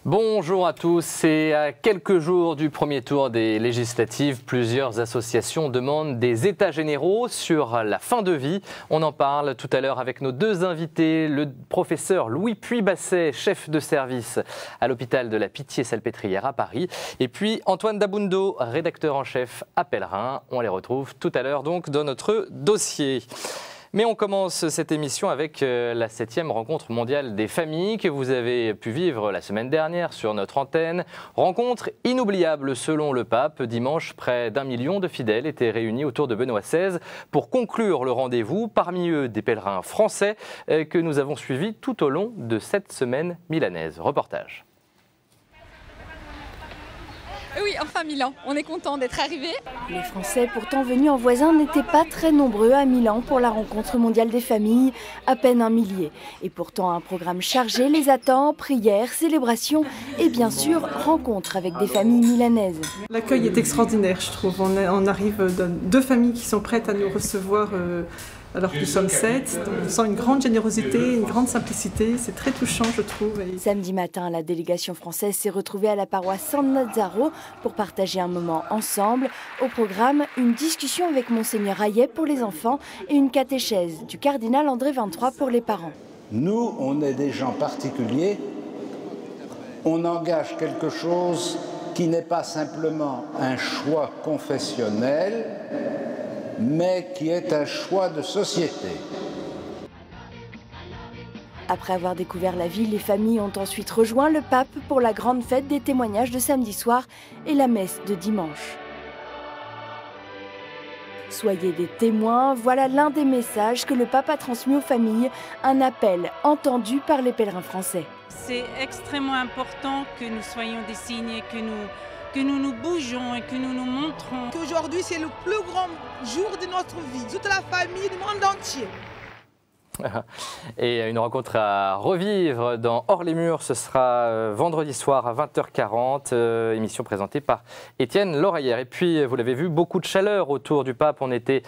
Bonjour à tous. Et à quelques jours du premier tour des législatives, plusieurs associations demandent des états généraux sur la fin de vie. On en parle tout à l'heure avec nos deux invités, le professeur Louis Puy-Basset, chef de service à l'hôpital de la Pitié-Salpêtrière à Paris, et puis Antoine Dabundo, rédacteur en chef à Pèlerin. On les retrouve tout à l'heure donc dans notre dossier. Mais on commence cette émission avec la 7e rencontre mondiale des familles que vous avez pu vivre la semaine dernière sur notre antenne. Rencontre inoubliable selon le pape. Dimanche, près d'1 million de fidèles étaient réunis autour de Benoît XVI pour conclure le rendez-vous. Parmi eux, des pèlerins français que nous avons suivis tout au long de cette semaine milanaise. Reportage. Oui, enfin Milan, on est content d'être arrivés. Les Français pourtant venus en voisin n'étaient pas très nombreux à Milan pour la rencontre mondiale des familles, à peine 1 millier. Et pourtant un programme chargé les attend, prières, célébrations et bien sûr rencontres avec des familles milanaises. L'accueil est extraordinaire, je trouve. On arrive de 2 familles qui sont prêtes à nous recevoir alors que nous sommes 7. On sent une grande générosité, une grande simplicité. C'est très touchant, je trouve. Samedi matin, la délégation française s'est retrouvée à la paroisse San Lazzaro pour partager un moment ensemble. Au programme, une discussion avec Monseigneur Hayet pour les enfants et une catéchèse du cardinal André XXIII pour les parents. Nous, on est des gens particuliers. On engage quelque chose qui n'est pas simplement un choix confessionnel, mais qui est un choix de société. Après avoir découvert la ville, les familles ont ensuite rejoint le pape pour la grande fête des témoignages de samedi soir et la messe de dimanche. Soyez des témoins, voilà l'un des messages que le pape a transmis aux familles, un appel entendu par les pèlerins français. C'est extrêmement important que nous soyons des signes et que nous bougeons et que nous nous montrons. Qu'aujourd'hui, c'est le plus grand jour de notre vie, toute la famille du monde entier. Et une rencontre à revivre dans Hors les murs, ce sera vendredi soir à 20h40, émission présentée par Étienne Loreillère. Et puis, vous l'avez vu, beaucoup de chaleur autour du pape. On était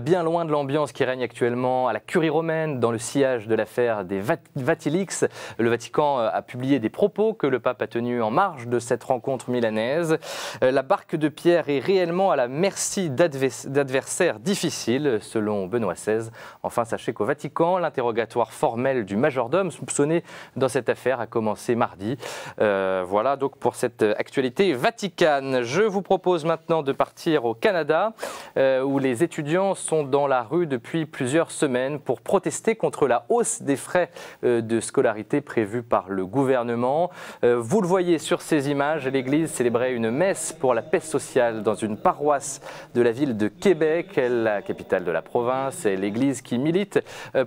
bien loin de l'ambiance qui règne actuellement à la Curie romaine, dans le sillage de l'affaire des Vatilix. Le Vatican a publié des propos que le pape a tenus en marge de cette rencontre milanaise. La barque de Pierre est réellement à la merci d'adversaires difficiles, selon Benoît XVI. Enfin, sachez qu'au Vatican, l'interrogatoire formel du majordome soupçonné dans cette affaire a commencé mardi. Voilà donc pour cette actualité vaticane. Je vous propose maintenant de partir au Canada où les étudiants sont dans la rue depuis plusieurs semaines pour protester contre la hausse des frais de scolarité prévus par le gouvernement. Vous le voyez sur ces images, l'Église célébrait une messe pour la paix sociale dans une paroisse de la ville de Québec, la capitale de la province. Et l'Église qui milite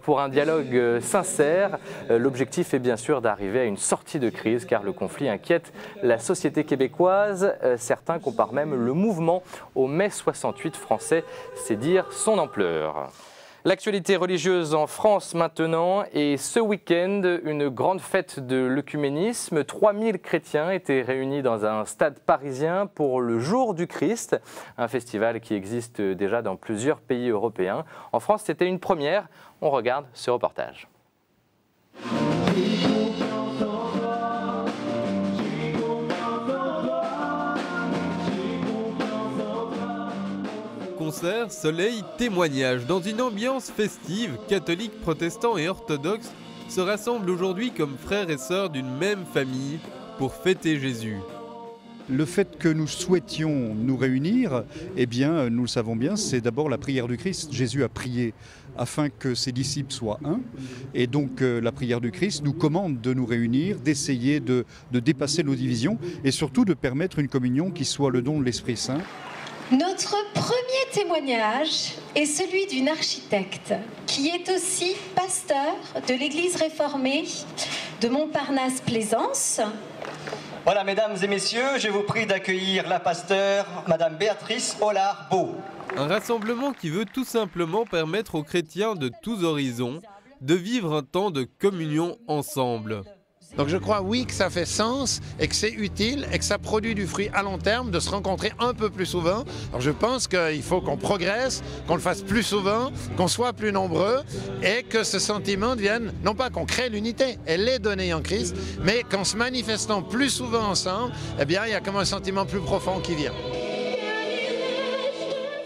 pour un dialogue sincère. L'objectif est bien sûr d'arriver à une sortie de crise car le conflit inquiète la société québécoise. Certains comparent même le mouvement au mai 68 français, c'est dire son ampleur. L'actualité religieuse en France maintenant, et ce week-end, une grande fête de l'œcuménisme. 3000 chrétiens étaient réunis dans un stade parisien pour le Jour du Christ, un festival qui existe déjà dans plusieurs pays européens. En France, c'était une première. On regarde ce reportage. Concert, soleil, témoignage. Dans une ambiance festive, catholiques, protestants et orthodoxes se rassemblent aujourd'hui comme frères et sœurs d'une même famille pour fêter Jésus. Le fait que nous souhaitions nous réunir, eh bien, nous le savons bien, c'est d'abord la prière du Christ. Jésus a prié afin que ses disciples soient un. Et donc, la prière du Christ nous commande de nous réunir, d'essayer de dépasser nos divisions et surtout de permettre une communion qui soit le don de l'Esprit Saint. Notre premier témoignage est celui d'une architecte qui est aussi pasteur de l'église réformée de Montparnasse-Plaisance. Voilà, mesdames et messieurs, je vous prie d'accueillir la pasteure, madame Béatrice Hollard-Beau. Un rassemblement qui veut tout simplement permettre aux chrétiens de tous horizons de vivre un temps de communion ensemble. Donc je crois, oui, que ça fait sens et que c'est utile et que ça produit du fruit à long terme de se rencontrer un peu plus souvent. Alors je pense qu'il faut qu'on progresse, qu'on le fasse plus souvent, qu'on soit plus nombreux et que ce sentiment devienne, non pas qu'on crée l'unité, elle est donnée en Christ, mais qu'en se manifestant plus souvent ensemble, eh bien, il y a comme un sentiment plus profond qui vient.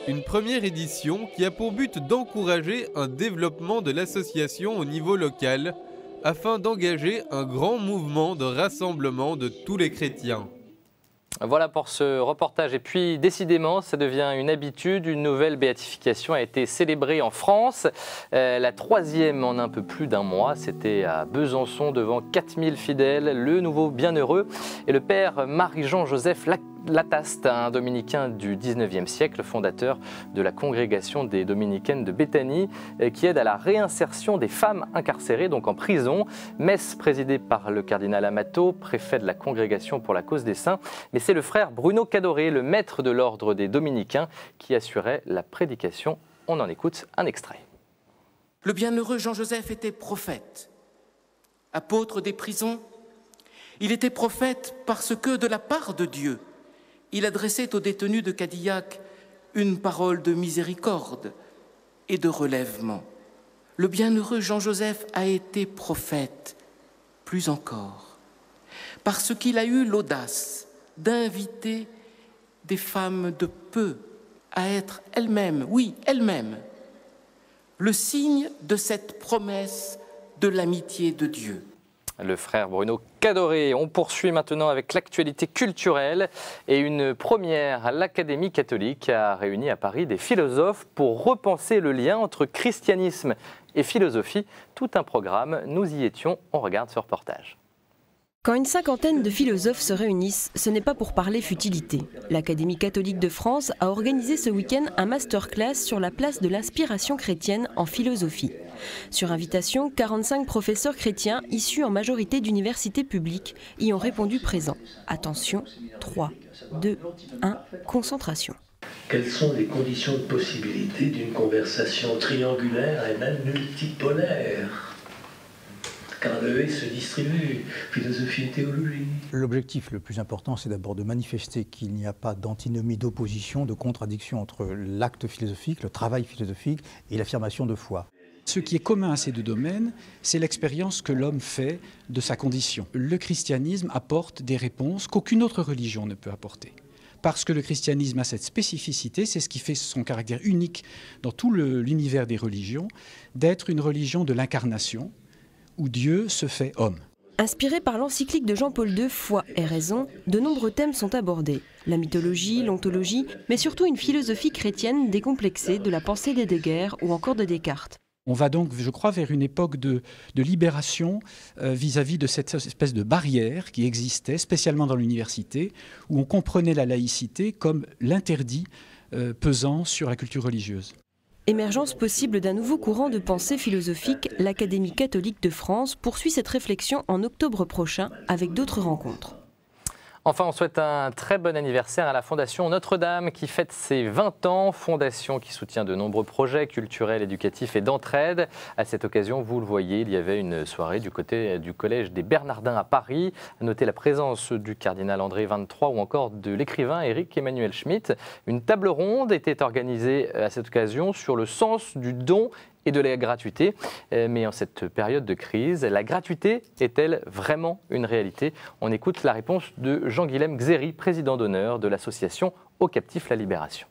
Une première édition qui a pour but d'encourager un développement de l'association au niveau local, afin d'engager un grand mouvement de rassemblement de tous les chrétiens. Voilà pour ce reportage. Et puis, décidément, ça devient une habitude. Une nouvelle béatification a été célébrée en France. La 3e en un peu plus d'un mois. C'était à Besançon, devant 4000 fidèles. Le nouveau bienheureux est le père Marie-Jean-Joseph Lataste, un dominicain du 19e siècle, fondateur de la congrégation des dominicaines de Béthanie, qui aide à la réinsertion des femmes incarcérées, donc en prison. Messe présidée par le cardinal Amato, préfet de la congrégation pour la cause des saints. Mais c'est le frère Bruno Cadoré, le maître de l'ordre des dominicains, qui assurait la prédication. On en écoute un extrait. Le bienheureux Jean-Joseph était prophète, apôtre des prisons. Il était prophète parce que, de la part de Dieu, il adressait aux détenus de Cadillac une parole de miséricorde et de relèvement. Le bienheureux Jean-Joseph a été prophète, plus encore, parce qu'il a eu l'audace d'inviter des femmes de peu à être elles-mêmes, oui, elles-mêmes, le signe de cette promesse de l'amitié de Dieu. Le frère Bruno Cadoré. On poursuit maintenant avec l'actualité culturelle et une première. L'Académie catholique a réuni à Paris des philosophes pour repenser le lien entre christianisme et philosophie. Tout un programme, nous y étions, on regarde ce reportage. Quand une cinquantaine de philosophes se réunissent, ce n'est pas pour parler futilité. L'Académie catholique de France a organisé ce week-end un masterclass sur la place de l'inspiration chrétienne en philosophie. Sur invitation, 45 professeurs chrétiens issus en majorité d'universités publiques y ont répondu présents. Attention, 3, 2, 1, concentration. Quelles sont les conditions de possibilité d'une conversation triangulaire et même multipolaire ? Car le et se distribue, philosophie et théologie. L'objectif le plus important, c'est d'abord de manifester qu'il n'y a pas d'antinomie, d'opposition, de contradiction entre l'acte philosophique, le travail philosophique et l'affirmation de foi. Ce qui est commun à ces deux domaines, c'est l'expérience que l'homme fait de sa condition. Le christianisme apporte des réponses qu'aucune autre religion ne peut apporter. Parce que le christianisme a cette spécificité, c'est ce qui fait son caractère unique dans tout l'univers des religions, d'être une religion de l'incarnation, où Dieu se fait homme. Inspiré par l'encyclique de Jean-Paul II, Foi et raison, de nombreux thèmes sont abordés. La mythologie, l'ontologie, mais surtout une philosophie chrétienne décomplexée de la pensée d'Heidegger ou encore de Descartes. On va donc, je crois, vers une époque de libération vis-à-vis de cette espèce de barrière qui existait, spécialement dans l'université, où on comprenait la laïcité comme l'interdit pesant sur la culture religieuse. Émergence possible d'un nouveau courant de pensée philosophique, l'Académie catholique de France poursuit cette réflexion en octobre prochain avec d'autres rencontres. Enfin, on souhaite un très bon anniversaire à la Fondation Notre-Dame qui fête ses 20 ans. Fondation qui soutient de nombreux projets culturels, éducatifs et d'entraide. À cette occasion, vous le voyez, il y avait une soirée du côté du Collège des Bernardins à Paris. À noter la présence du cardinal André XXIII ou encore de l'écrivain Éric Emmanuel Schmitt. Une table ronde était organisée à cette occasion sur le sens du don et de la gratuité. Mais en cette période de crise, la gratuité est-elle vraiment une réalité? On écoute la réponse de Jean-Guilhem Xéry, président d'honneur de l'association Aux Captifs la Libération.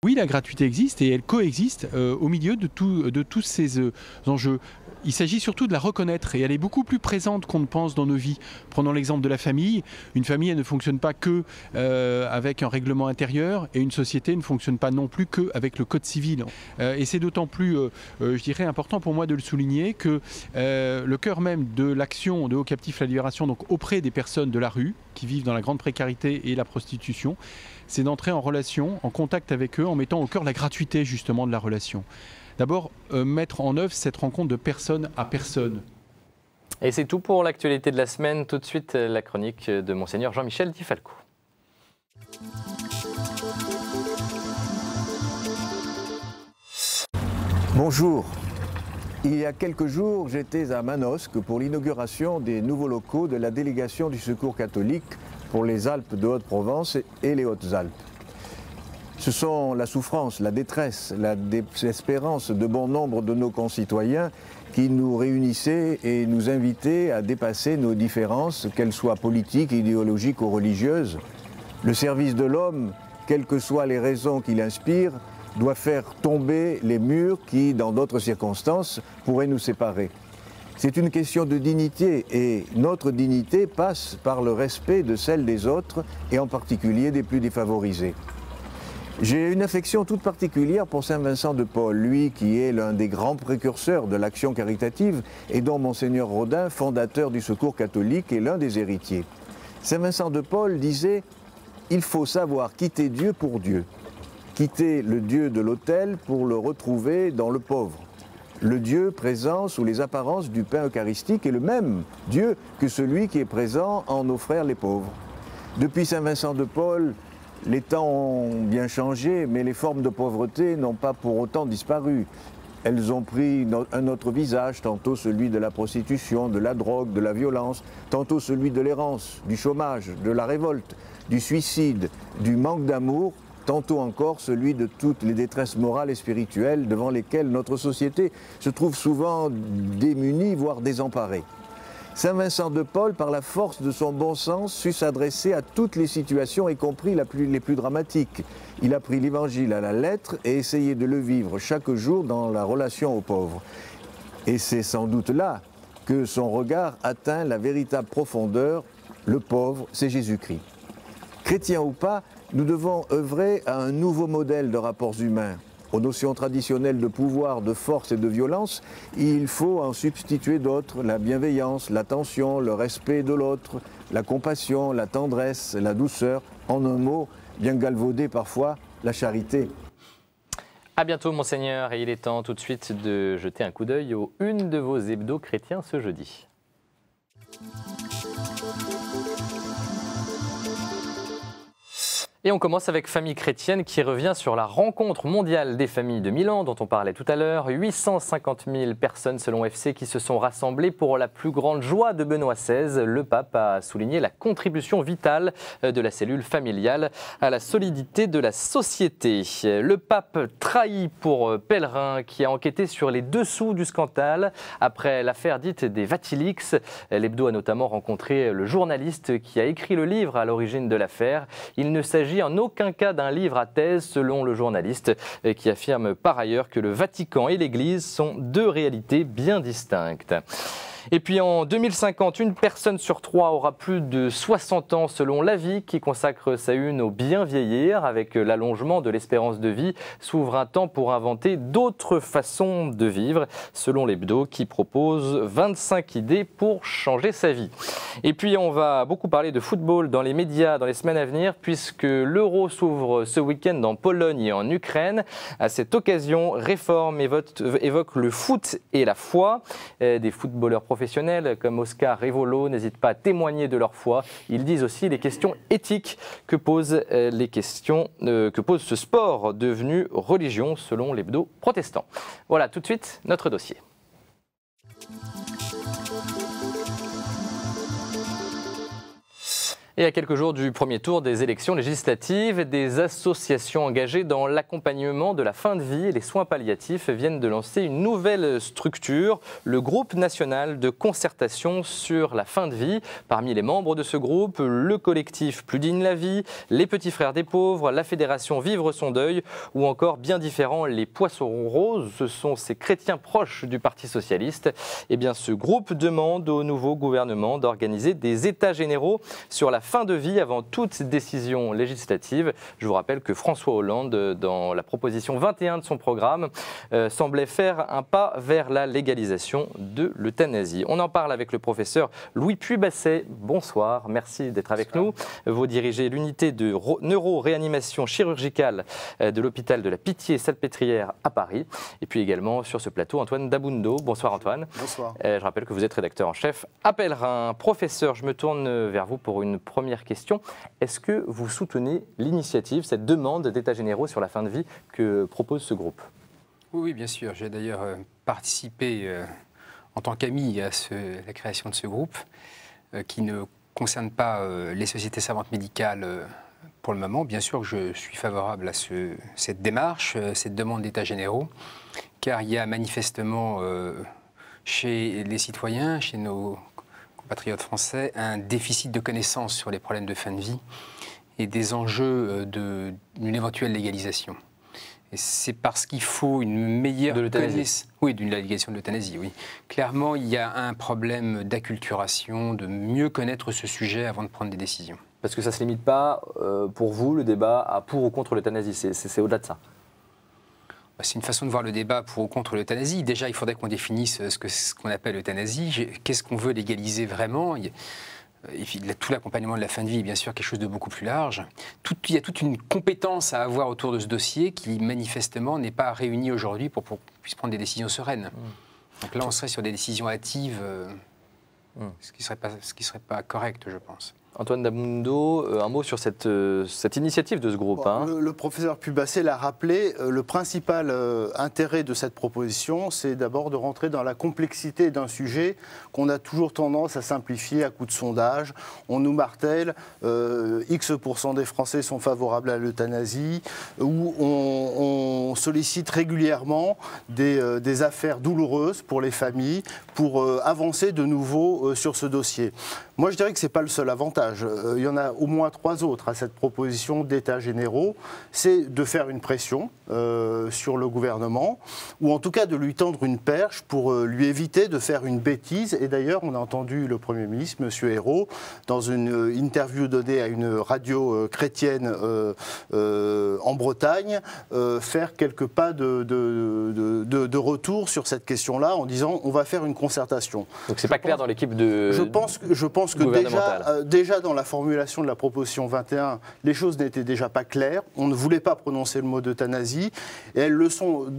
Oui, la gratuité existe et elle coexiste au milieu de tous ces enjeux. Il s'agit surtout de la reconnaître et elle est beaucoup plus présente qu'on ne pense dans nos vies. Prenons l'exemple de la famille. Une famille, elle ne fonctionne pas que avec un règlement intérieur et une société ne fonctionne pas non plus qu'avec le code civil. Et c'est d'autant plus, je dirais, important pour moi de le souligner que le cœur même de l'action de Aux Captifs la Libération, donc auprès des personnes de la rue qui vivent dans la grande précarité et la prostitution, c'est d'entrer en relation, en contact avec eux, en mettant au cœur la gratuité justement de la relation. D'abord, mettre en œuvre cette rencontre de personne à personne. Et c'est tout pour l'actualité de la semaine. Tout de suite, la chronique de Monseigneur Jean-Michel Di Falco. Bonjour, Il y a quelques jours, j'étais à Manosque pour l'inauguration des nouveaux locaux de la délégation du Secours catholique pour les Alpes de Haute-Provence et les Hautes-Alpes. Ce sont la souffrance, la détresse, la désespérance de bon nombre de nos concitoyens qui nous réunissaient et nous invitaient à dépasser nos différences, qu'elles soient politiques, idéologiques ou religieuses. Le service de l'homme, quelles que soient les raisons qui l'inspirent, doit faire tomber les murs qui, dans d'autres circonstances, pourraient nous séparer. C'est une question de dignité et notre dignité passe par le respect de celle des autres et en particulier des plus défavorisés. J'ai une affection toute particulière pour Saint Vincent de Paul, lui qui est l'un des grands précurseurs de l'action caritative et dont Monseigneur Rodin, fondateur du Secours catholique, est l'un des héritiers. Saint Vincent de Paul disait « Il faut savoir quitter Dieu pour Dieu, quitter le Dieu de l'autel pour le retrouver dans le pauvre. Le Dieu présent sous les apparences du pain eucharistique est le même Dieu que celui qui est présent en nos frères les pauvres. » Depuis Saint Vincent de Paul, les temps ont bien changé, mais les formes de pauvreté n'ont pas pour autant disparu. Elles ont pris un autre visage, tantôt celui de la prostitution, de la drogue, de la violence, tantôt celui de l'errance, du chômage, de la révolte, du suicide, du manque d'amour, tantôt encore celui de toutes les détresses morales et spirituelles devant lesquelles notre société se trouve souvent démunie, voire désemparée. Saint Vincent de Paul, par la force de son bon sens, sut s'adresser à toutes les situations, y compris les plus dramatiques. Il a pris l'Évangile à la lettre et essayé de le vivre chaque jour dans la relation aux pauvres. Et c'est sans doute là que son regard atteint la véritable profondeur. Le pauvre, c'est Jésus-Christ. Chrétiens ou pas, nous devons œuvrer à un nouveau modèle de rapports humains. Aux notions traditionnelles de pouvoir, de force et de violence, il faut en substituer d'autres, la bienveillance, l'attention, le respect de l'autre, la compassion, la tendresse, la douceur, en un mot, bien galvaudé parfois, la charité. À bientôt Monseigneur, et il est temps tout de suite de jeter un coup d'œil aux unes de vos hebdos chrétiens ce jeudi. Et on commence avec Famille chrétienne qui revient sur la rencontre mondiale des familles de Milan dont on parlait tout à l'heure. 850 000 personnes selon FC qui se sont rassemblées pour la plus grande joie de Benoît XVI. Le pape a souligné la contribution vitale de la cellule familiale à la solidité de la société. Le pape trahi pour Pèlerin qui a enquêté sur les dessous du scandale après l'affaire dite des Vatilix. L'hebdo a notamment rencontré le journaliste qui a écrit le livre à l'origine de l'affaire. Il ne s'agit en aucun cas d'un livre à thèse, selon le journaliste, qui affirme par ailleurs que le Vatican et l'Église sont deux réalités bien distinctes. Et puis en 2050, une personne sur trois aura plus de 60 ans selon l'Avis qui consacre sa une au bien vieillir. Avec l'allongement de l'espérance de vie, s'ouvre un temps pour inventer d'autres façons de vivre, selon l'hebdo qui propose 25 idées pour changer sa vie. Et puis on va beaucoup parler de football dans les médias dans les semaines à venir puisque l'Euro s'ouvre ce week-end en Pologne et en Ukraine. À cette occasion, Réforme évoque le foot et la foi. Des footballeurs professionnels comme Oscar Revolo n'hésitent pas à témoigner de leur foi. Ils disent aussi les questions éthiques que pose ce sport devenu religion selon l'hebdo protestant. Voilà tout de suite notre dossier. Et à quelques jours du premier tour des élections législatives, des associations engagées dans l'accompagnement de la fin de vie et les soins palliatifs viennent de lancer une nouvelle structure, le groupe national de concertation sur la fin de vie. Parmi les membres de ce groupe, le collectif Plus digne la vie, les Petits Frères des Pauvres, la Fédération Vivre son deuil ou encore bien différents les Poissons Roses. Ce sont ces chrétiens proches du Parti socialiste. Eh bien, ce groupe demande au nouveau gouvernement d'organiser des états généraux sur la fin de vie avant toute décision législative. Je vous rappelle que François Hollande, dans la proposition 21 de son programme, semblait faire un pas vers la légalisation de l'euthanasie. On en parle avec le professeur Louis Puy-Basset. Bonsoir, merci d'être avec nous. Vous dirigez l'unité de neuro-réanimation chirurgicale de l'hôpital de la Pitié-Salpêtrière à Paris. Et puis également sur ce plateau, Antoine Dabundo. Bonsoir Antoine. Bonsoir. Je rappelle que vous êtes rédacteur en chef à Pèlerin. Professeur, je me tourne vers vous pour une première question. Est-ce que vous soutenez l'initiative, cette demande d'états généraux sur la fin de vie que propose ce groupe ? Oui, bien sûr. J'ai d'ailleurs participé en tant qu'ami à la création de ce groupe, qui ne concerne pas les sociétés savantes médicales pour le moment. Bien sûr que je suis favorable à cette démarche, cette demande d'états généraux, car il y a manifestement chez les citoyens, chez nos compatriotes français, un déficit de connaissances sur les problèmes de fin de vie et des enjeux d'une éventuelle légalisation. Et c'est parce qu'il faut une meilleure connaissance. Oui, d'une légalisation de l'euthanasie, oui. Clairement, il y a un problème d'acculturation, de mieux connaître ce sujet avant de prendre des décisions. Parce que ça ne se limite pas, pour vous, le débat à pour ou contre l'euthanasie, c'est au-delà de ça. C'est une façon de voir le débat pour ou contre l'euthanasie. Déjà, il faudrait qu'on définisse ce qu'on appelle l'euthanasie. Qu'est-ce qu'on veut légaliser vraiment ? Tout l'accompagnement de la fin de vie est bien sûr quelque chose de beaucoup plus large. Il y a toute une compétence à avoir autour de ce dossier qui, manifestement, n'est pas réunie aujourd'hui pour qu'on puisse prendre des décisions sereines. Donc là, on serait sur des décisions hâtives, ce qui ne serait pas correct, je pense. Antoine Damundo, un mot sur cette initiative de ce groupe. Bon, le professeur Pubacé l'a rappelé, le principal intérêt de cette proposition, c'est d'abord de rentrer dans la complexité d'un sujet qu'on a toujours tendance à simplifier à coup de sondage. On nous martèle, X% des Français sont favorables à l'euthanasie, où on sollicite régulièrement des affaires douloureuses pour les familles, pour avancer de nouveau sur ce dossier. Moi, je dirais que ce n'est pas le seul avantage. Il y en a au moins 3 autres à cette proposition d'états généraux. C'est de faire une pression sur le gouvernement, ou en tout cas de lui tendre une perche pour lui éviter de faire une bêtise. Et d'ailleurs, on a entendu le Premier ministre, M. Ayrault, dans une interview donnée à une radio chrétienne en Bretagne, faire quelques pas de retour sur cette question-là en disant on va faire une concertation. Donc c'est pas clair dans l'équipe de... Je pense que déjà dans la formulation de la proposition 21, les choses n'étaient déjà pas claires. On ne voulait pas prononcer le mot d'euthanasie. Et elles le sont.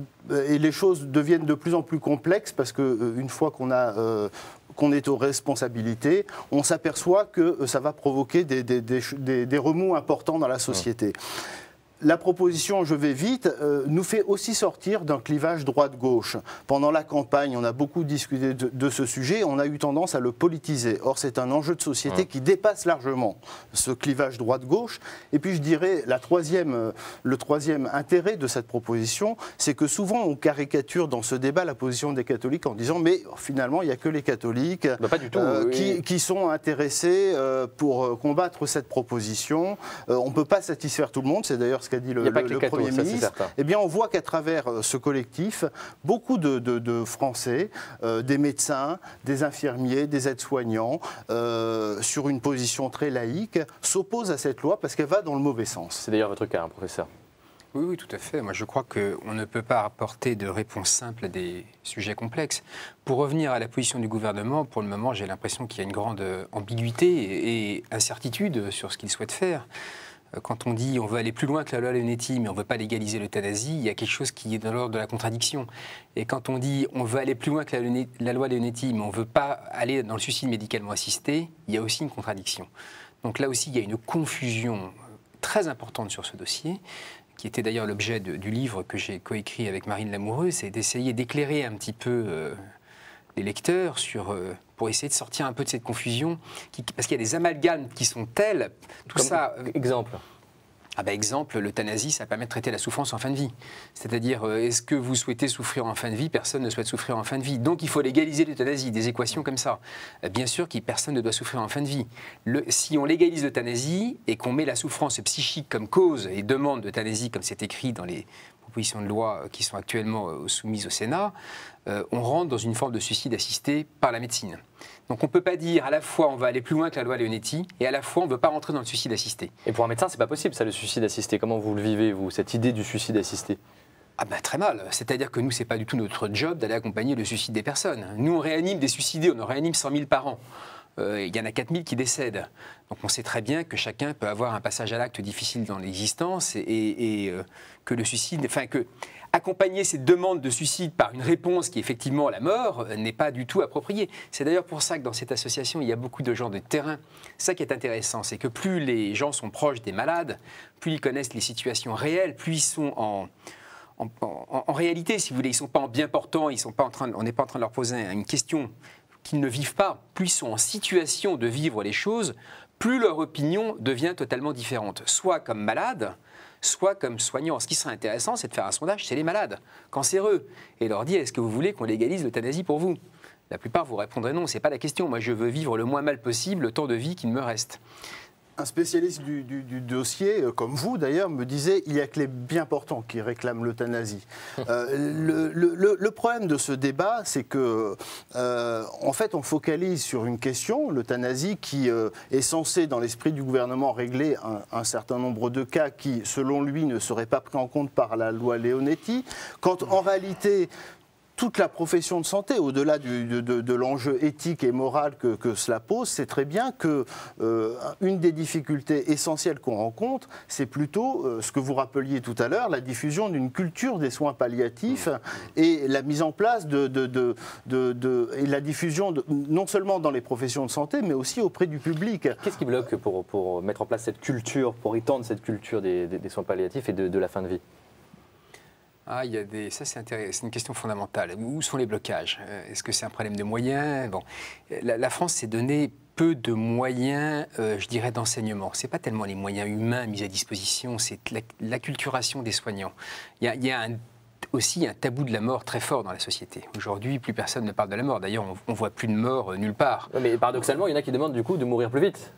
Et les choses deviennent de plus en plus complexes parce qu'une fois qu'on est aux responsabilités, on s'aperçoit que ça va provoquer des remous importants dans la société. La proposition, je vais vite, nous fait aussi sortir d'un clivage droite-gauche. Pendant la campagne, on a beaucoup discuté de ce sujet, on a eu tendance à le politiser. Or, c'est un enjeu de société qui dépasse largement ce clivage droite-gauche. Et puis, je dirais, le troisième intérêt de cette proposition, c'est que souvent, on caricature dans ce débat la position des catholiques en disant « mais finalement, il n'y a que les catholiques qui sont intéressés pour combattre cette proposition. On ne peut pas satisfaire tout le monde, c'est d'ailleurs ce qu'a dit le Premier ministre, eh bien on voit qu'à travers ce collectif, beaucoup de Français, des médecins, des infirmiers, des aides-soignants, sur une position très laïque, s'opposent à cette loi parce qu'elle va dans le mauvais sens. C'est d'ailleurs votre cas, professeur. Oui, tout à fait. Moi, je crois qu'on ne peut pas apporter de réponse simple à des sujets complexes. Pour revenir à la position du gouvernement, pour le moment, j'ai l'impression qu'il y a une grande ambiguïté et incertitude sur ce qu'il souhaite faire. Quand on dit on veut aller plus loin que la loi Leonetti, mais on ne veut pas légaliser l'euthanasie, il y a quelque chose qui est dans l'ordre de la contradiction. Et quand on dit on veut aller plus loin que la loi Leonetti, mais on ne veut pas aller dans le suicide médicalement assisté, il y a aussi une contradiction. Donc là aussi, il y a une confusion très importante sur ce dossier, qui était d'ailleurs l'objet du livre que j'ai coécrit avec Marine Lamoureux, c'est d'essayer d'éclairer un petit peu les lecteurs pour essayer de sortir un peu de cette confusion, parce qu'il y a des amalgames qui sont tels, tout ça... Exemple. Exemple, l'euthanasie, ça permet de traiter la souffrance en fin de vie. C'est-à-dire, est-ce que vous souhaitez souffrir en fin de vie ? Personne ne souhaite souffrir en fin de vie. Donc il faut légaliser l'euthanasie, des équations comme ça. Bien sûr que personne ne doit souffrir en fin de vie. Si on légalise l'euthanasie et qu'on met la souffrance psychique comme cause et demande d'euthanasie, comme c'est écrit dans les propositions de loi qui sont actuellement soumises au Sénat, on rentre dans une forme de suicide assisté par la médecine. Donc on ne peut pas dire à la fois on va aller plus loin que la loi Leonetti et à la fois on ne veut pas rentrer dans le suicide assisté. Et pour un médecin, c'est pas possible ça, le suicide assisté. Comment vous le vivez, vous, cette idée du suicide assisté ? Très mal. C'est-à-dire que nous, ce n'est pas du tout notre job d'aller accompagner le suicide des personnes. Nous, on réanime des suicidés, on en réanime 100 000 par an. Il y en a 4 000 qui décèdent. Donc on sait très bien que chacun peut avoir un passage à l'acte difficile dans l'existence et que le suicide... Accompagner cette demande de suicide par une réponse qui est effectivement la mort n'est pas du tout approprié. C'est d'ailleurs pour ça que dans cette association, il y a beaucoup de gens de terrain. Ça qui est intéressant, c'est que plus les gens sont proches des malades, plus ils connaissent les situations réelles, plus ils sont En réalité, si vous voulez, ils ne sont pas en bien portant, on n'est pas en train de leur poser une question qu'ils ne vivent pas. Plus ils sont en situation de vivre les choses, plus leur opinion devient totalement différente. Soit comme malades, soit comme soignants. Ce qui serait intéressant, c'est de faire un sondage chez les malades, cancéreux, et leur dire, est-ce que vous voulez qu'on légalise l'euthanasie pour vous? La plupart vous répondraient non, ce n'est pas la question. Moi, je veux vivre le moins mal possible le temps de vie qu'il me reste. Un spécialiste du dossier, comme vous d'ailleurs, me disait il n'y a que les bien portants qui réclament l'euthanasie. Le problème de ce débat, c'est que, en fait, on focalise sur une question, l'euthanasie, qui est censée, dans l'esprit du gouvernement, régler un certain nombre de cas qui, selon lui, ne seraient pas pris en compte par la loi Leonetti, quand en réalité, toute la profession de santé, au-delà de l'enjeu éthique et moral que cela pose, c'est très bien que une des difficultés essentielles qu'on rencontre, c'est plutôt ce que vous rappeliez tout à l'heure, la diffusion d'une culture des soins palliatifs et la mise en place et la diffusion non seulement dans les professions de santé, mais aussi auprès du public. Qu'est-ce qui bloque pour mettre en place cette culture, pour étendre cette culture des soins palliatifs et de la fin de vie? Ah, ça c'est une question fondamentale. Où sont les blocages? Est-ce que c'est un problème de moyens? Bon, la France s'est donné peu de moyens, je dirais, d'enseignement. Ce n'est pas tellement les moyens humains mis à disposition, c'est l'acculturation des soignants. Il y a aussi un tabou de la mort très fort dans la société. Aujourd'hui, plus personne ne parle de la mort. D'ailleurs, on ne voit plus de mort nulle part. Mais paradoxalement, il y en a qui demandent du coup de mourir plus vite.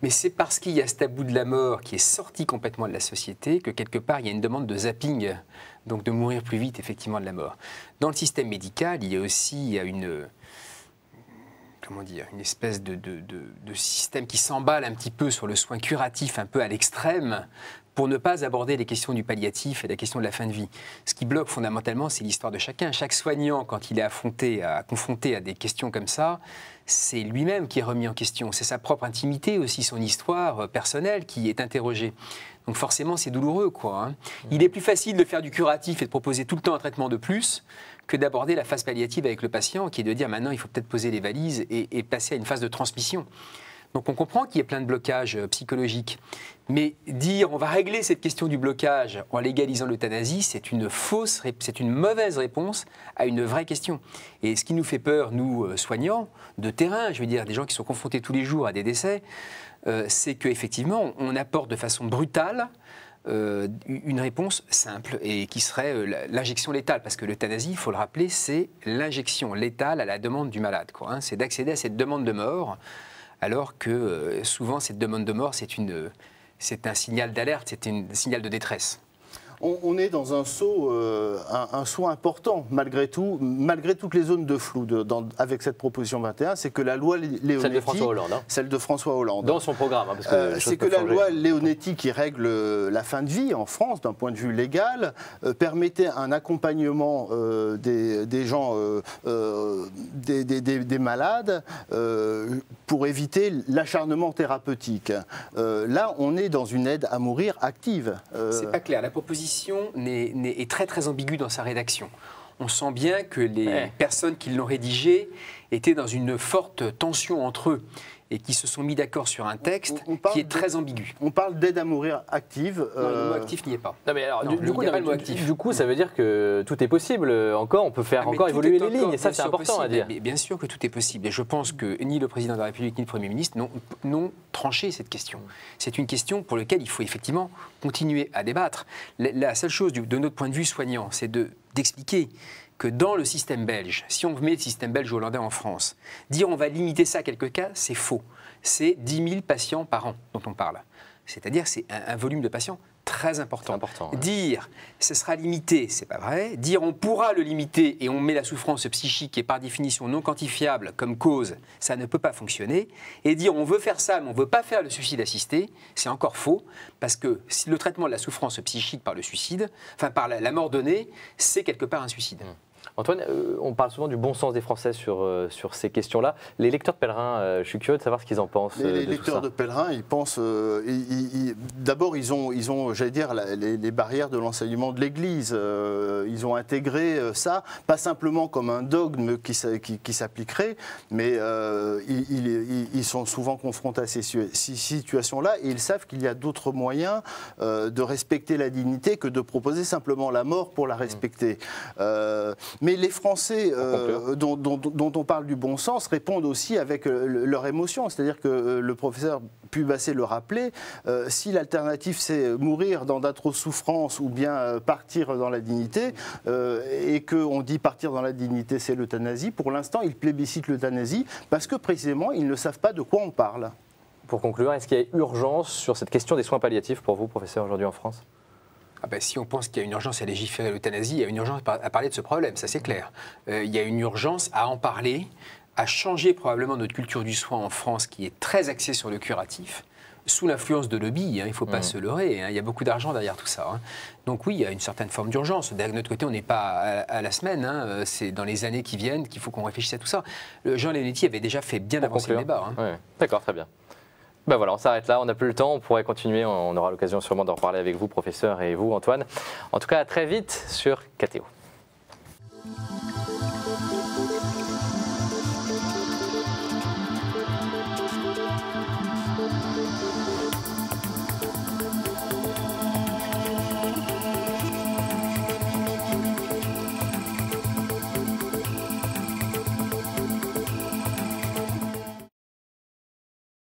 Mais c'est parce qu'il y a ce tabou de la mort qui est sorti complètement de la société que quelque part il y a une demande de zapping, donc de mourir plus vite effectivement de la mort. Dans le système médical, il y a aussi une espèce de système qui s'emballe un petit peu sur le soin curatif, un peu à l'extrême, pour ne pas aborder les questions du palliatif et la question de la fin de vie. Ce qui bloque fondamentalement, c'est l'histoire de chacun. Chaque soignant, quand il est confronté à des questions comme ça, c'est lui-même qui est remis en question. C'est sa propre intimité aussi, son histoire personnelle qui est interrogée. Donc forcément, c'est douloureux, quoi. Il est plus facile de faire du curatif et de proposer tout le temps un traitement de plus que d'aborder la phase palliative avec le patient, qui est de dire maintenant, il faut peut-être poser les valises et passer à une phase de transmission. Donc on comprend qu'il y a plein de blocages psychologiques. Mais dire on va régler cette question du blocage en légalisant l'euthanasie, c'est une mauvaise réponse à une vraie question. Et ce qui nous fait peur, nous, soignants, de terrain, je veux dire, des gens qui sont confrontés tous les jours à des décès, c'est qu'effectivement, on apporte de façon brutale une réponse simple et qui serait l'injection létale. Parce que l'euthanasie, il faut le rappeler, c'est l'injection létale à la demande du malade, quoi, hein. C'est d'accéder à cette demande de mort. Alors que souvent, cette demande de mort, c'est un signal d'alerte, c'est un signal de détresse. On est dans un saut important, malgré toutes les zones de flou avec cette proposition 21, c'est que la loi Leonetti... Celle de François Hollande. Celle de François Hollande. Dans son programme. C'est que la loi Leonetti, qui règle la fin de vie en France, d'un point de vue légal, permettait un accompagnement des gens, des malades, pour éviter l'acharnement thérapeutique. Là, on est dans une aide à mourir active. C'est pas clair. La proposition est très très ambiguë dans sa rédaction. On sent bien que les personnes qui l'ont rédigée étaient dans une forte tension entre eux et qui se sont mis d'accord sur un texte qui est très ambigu. On parle d'aide à mourir active. Non, le mot actif n'y est pas. Non, mais alors, du coup, ça veut dire que tout est possible encore, on peut faire encore évoluer les lignes, et ça c'est important à dire. Mais bien sûr que tout est possible, et je pense que ni le président de la République ni le Premier ministre n'ont tranché cette question. C'est une question pour laquelle il faut effectivement continuer à débattre. La seule chose de notre point de vue soignant, c'est d'expliquer que dans le système belge, si on met le système belge-hollandais en France, dire on va limiter ça à quelques cas, c'est faux. C'est 10 000 patients par an dont on parle. C'est-à-dire c'est un volume de patients très important. Dire ce sera limité, c'est pas vrai. Dire on pourra le limiter et on met la souffrance psychique qui est par définition non quantifiable comme cause, ça ne peut pas fonctionner. Et dire on veut faire ça mais on ne veut pas faire le suicide assisté, c'est encore faux, parce que le traitement de la souffrance psychique par le suicide, enfin par la mort donnée, c'est quelque part un suicide. Antoine, on parle souvent du bon sens des Français sur ces questions-là. Les lecteurs de pèlerins, je suis curieux de savoir ce qu'ils en pensent. Les lecteurs de pèlerins, ils pensent. D'abord, ils ont j'allais dire, les barrières de l'enseignement de l'Église. Ils ont intégré ça, pas simplement comme un dogme qui s'appliquerait, mais ils sont souvent confrontés à ces situations-là et ils savent qu'il y a d'autres moyens de respecter la dignité que de proposer simplement la mort pour la respecter. Mais les Français dont on parle du bon sens répondent aussi avec leur émotion. C'est-à-dire que le professeur Pubassé le rappelait, si l'alternative c'est mourir dans d'atroces souffrances ou bien partir dans la dignité, et qu'on dit partir dans la dignité c'est l'euthanasie, pour l'instant ils plébiscitent l'euthanasie parce que précisément ils ne savent pas de quoi on parle. Pour conclure, est-ce qu'il y a urgence sur cette question des soins palliatifs pour vous, professeur, aujourd'hui en France ? Si on pense qu'il y a une urgence à légiférer l'euthanasie, il y a une urgence à parler de ce problème, ça c'est clair. Il y a une urgence à en parler, à changer probablement notre culture du soin en France qui est très axée sur le curatif, sous l'influence de lobby, il ne faut pas se leurrer, il y a beaucoup d'argent derrière tout ça. Donc oui, il y a une certaine forme d'urgence. De notre côté, on n'est pas à la semaine, c'est dans les années qui viennent qu'il faut qu'on réfléchisse à tout ça. Jean Leonetti avait déjà fait bien avancer le débat. Ouais. D'accord, très bien. Ben voilà, on s'arrête là, on n'a plus le temps, on pourrait continuer, on aura l'occasion sûrement d'en reparler avec vous, professeur, et vous, Antoine. En tout cas, à très vite sur KTO.